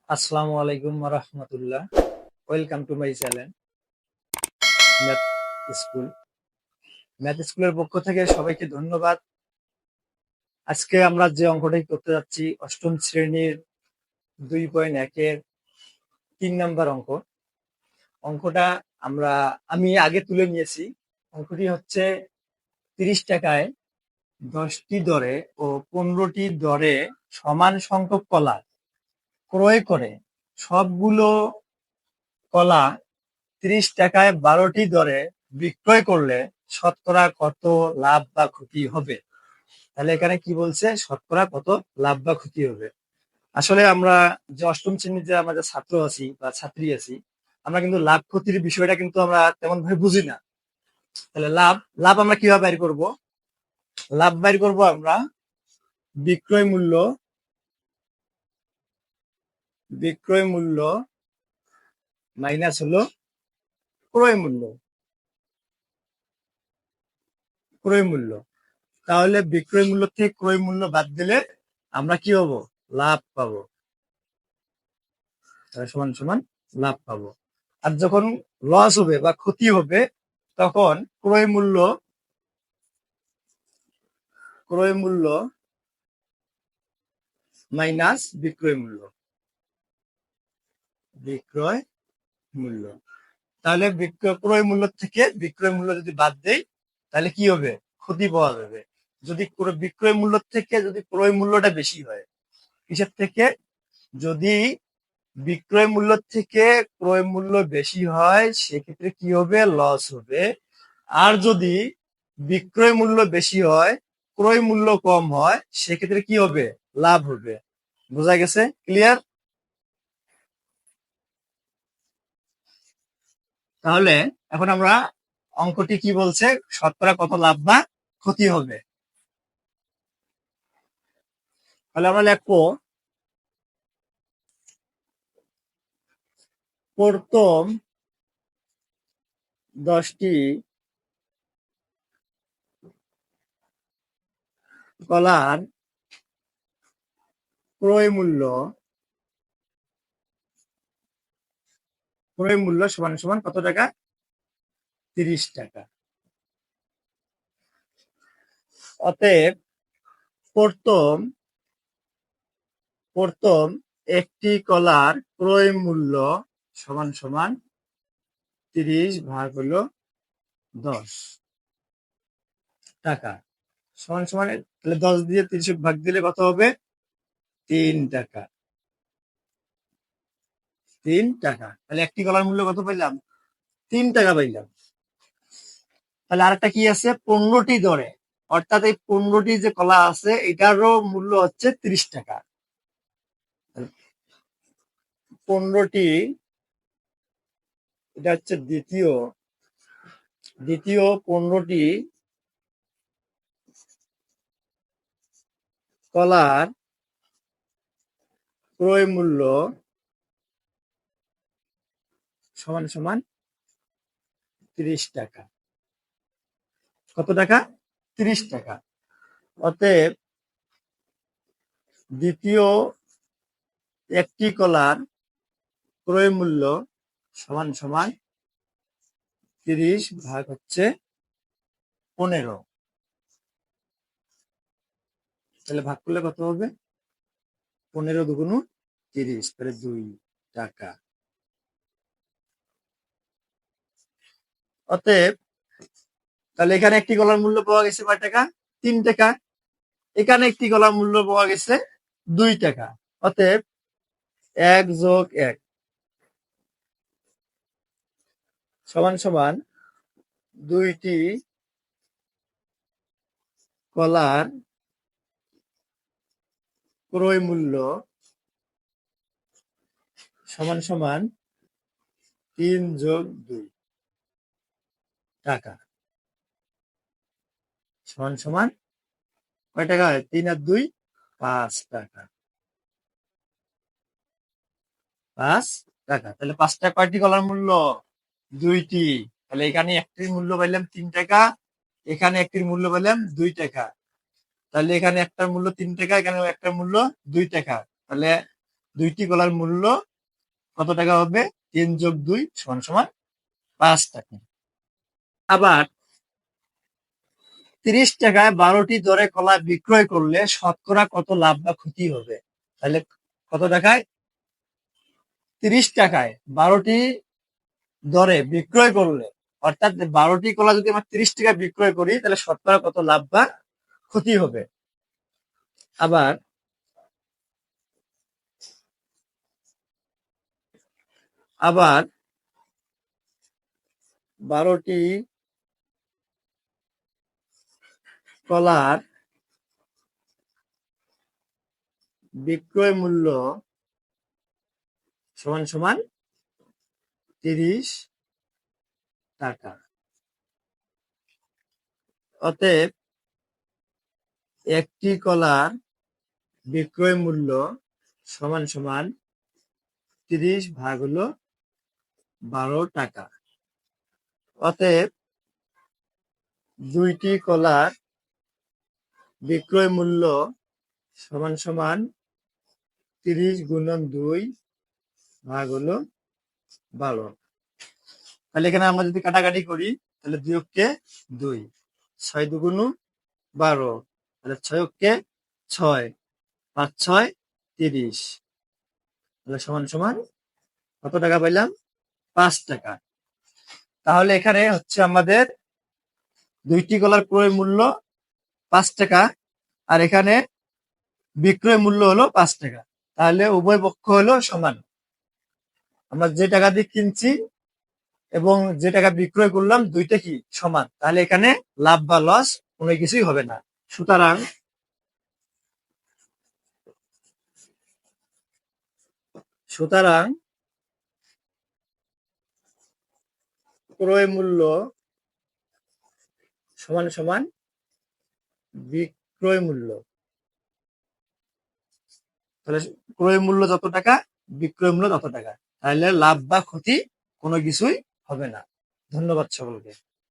আসসালামু আলাইকুম রাহমাতুল্লাহ। Welcome to my channel math school. Math স্কুলের পক্ষ থেকে সবাইকে ধন্যবাদ। আজকে আমরা যে অঙ্কটাই করতে যাচ্ছি অষ্টম শ্রেণীর 2.1 এর 3 নম্বর অঙ্ক। অঙ্কটা আমি আগে তুলে নিয়েছি। অঙ্কটি হচ্ছে 30 টাকায় 10টি দরে ও 15টি দরে সমান সংখ্যক কলা ক্রয় করে সবগুলো কলা 30 টাকায় 12টি দরে বিক্রয় করলে শতকরা কত লাভ বা ক্ষতি হবে? তাহলে এখানে কি বলছে, শতকরা কত লাভ বা ক্ষতি হবে। আসলে আমরা যে অষ্টম শ্রেণীর যে আমরা যে ছাত্র আছি বা ছাত্রী আছি, আমরা কিন্তু লাভ ক্ষতির বিষয়টা কিন্তু আমরা তেমন ভাবে বুঝি না। তাহলে লাভ লাভ আমরা কিভাবে বাইর করব? লাভ বাইর করব আমরা বিক্রয় মূল্য বিক্রয় মূল্য মাইনাস হলো ক্রয় মূল্য। ক্রয় মূল্য তাহলে বিক্রয় মূল্য থেকে ক্রয় মূল্য বাদ দিলে আমরা কি পাবো? লাভ পাবো। সমান সমান লাভ পাবো। আর যখন লস হবে বা ক্ষতি হবে তখন ক্রয় মূল্য মাইনাস বিক্রয় মূল্য। তাহলে ক্রয় মূল্য থেকে বিক্রয় মূল্য যদি বাদ দেই তাহলে কি হবে? ক্ষতি পাওয়া যাবে। যদি বিক্রয় মূল্য থেকে যদি ক্রয় মূল্যটা বেশি হয়, কিসের থেকে? যদি বিক্রয় মূল্য থেকে ক্রয় মূল্য বেশি হয় সেক্ষেত্রে কি হবে? লস হবে। আর যদি বিক্রয় মূল্য বেশি হয় ক্রয় মূল্য কম হয় সেক্ষেত্রে কি হবে? লাভ হবে। বোঝা গেছে? ক্লিয়ার? তাহলে এখন আমরা অঙ্কটি কি বলছে, শতকরা কত লাভ বা ক্ষতি হবে। তাহলে আমরা লিখবো প্রথম 10টি কলার ক্রয় মূল্য সমান সমান কত টাকা? 30 টাকা। অতএব প্রথম প্রথম একটি কলার ক্রয় মূল্য সমান সমান 30 ভাগ হলো 10 টাকা সমান সমান, তাহলে 10 দিয়ে 30 ভাগ দিলে কত হবে? 3 টাকা। 3 টাকা। তাহলে একটি কলার মূল্য কত পাইলাম? 3 টাকা পাইলাম। তাহলে আরেকটা কি আছে? 15টি দরে, অর্থাৎ এই 15টি যে কলা আছে এটারও মূল্য হচ্ছে 30 টাকা। 15টি, এটা হচ্ছে দ্বিতীয় 15টি কলার ক্রয় মূল্য সমান সমান 30 টাকা। কত টাকা? 30 টাকা। অতএব দ্বিতীয় একটি কলার ক্রয় মূল্য সমান সমান 30 ভাগ হচ্ছে 15। তাহলে ভাগ করলে কত হবে? 15 দুগুণ 30, তাহলে 2 টাকা। অতএব তাহলে এখানে একটি কলার মূল্য পাওয়া গেছে কয় টাকা? 3 টাকা। এখানে একটি কলার মূল্য পাওয়া গেছে 2 টাকা। অতএব 1 যোগ 1 সমান সমান দুইটি কলার ক্রয় মূল্য সমান সমান 3 যোগ 2 টাকা সমান সমান কয় টাকা হয়? 3 আর 2 5 টাকা। 5 টাকা। তাহলে 5 টাকা কয়টি কলার মূল্য? দুইটি। তাহলে এখানে একটির মূল্য পাইলাম 3 টাকা, এখানে একটির মূল্য পাইলাম 2 টাকা। তাহলে এখানে একটার মূল্য 3 টাকা, এখানে একটার মূল্য 2 টাকা। তাহলে দুইটি কলার মূল্য কত টাকা হবে? 3 যোগ 2 সমান সমান 5 টাকা। আবার 30 টাকায় 12টি দরে কলা বিক্রয় করলে শতকরা কত লাভ বা ক্ষতি হবে? তাহলে কত টাকায়? 30 টাকায় 12টি দরে বিক্রয় করলে, অর্থাৎ 12টি কলা যদি আমরা 30 টাকায় বিক্রয় করি তাহলে শতকরা কত লাভ বা ক্ষতি হবে? আবার 12টি কলার বিক্রয় মূল্য সমান সমান 30 টাকা। অতএব একটি কলার বিক্রয় মূল্য সমান সমান 30 ভাগ হলো 12 টাকা। অতএব দুইটি কলার বিক্রয় মূল্য সমান সমান 30 গুণন 2 ভাগ হলো 12। তাহলে এখানে আমরা যদি কাটাকাটি করি তাহলে 2 কে 2, 6 দুগুণ 12, তাহলে 6 কে 6, 5 6 30, তাহলে সমান সমান কত টাকা পাইলাম? 5 টাকা। তাহলে এখানে হচ্ছে আমাদের দুইটি কলার ক্রয় মূল্য 5 টাকা আর এখানে বিক্রয় মূল্য হলো 5 টাকা। তাহলে উভয় পক্ষ হলো সমান। আমরা যে টাকা দিয়ে কিনছি এবং যে টাকা বিক্রয় করলাম দুইটা কি সমান, তাহলে এখানে লাভ বা লস কোনো কিছুই হবে না। সুতরাং ক্রয় মূল্য সমান সমান বিক্রয় মূল্য। তাহলে ক্রয় মূল্য যত টাকা, বিক্রয় মূল্য তত টাকা, তাহলে লাভ বা ক্ষতি কোনো কিছুই হবে না। ধন্যবাদ সকলকে।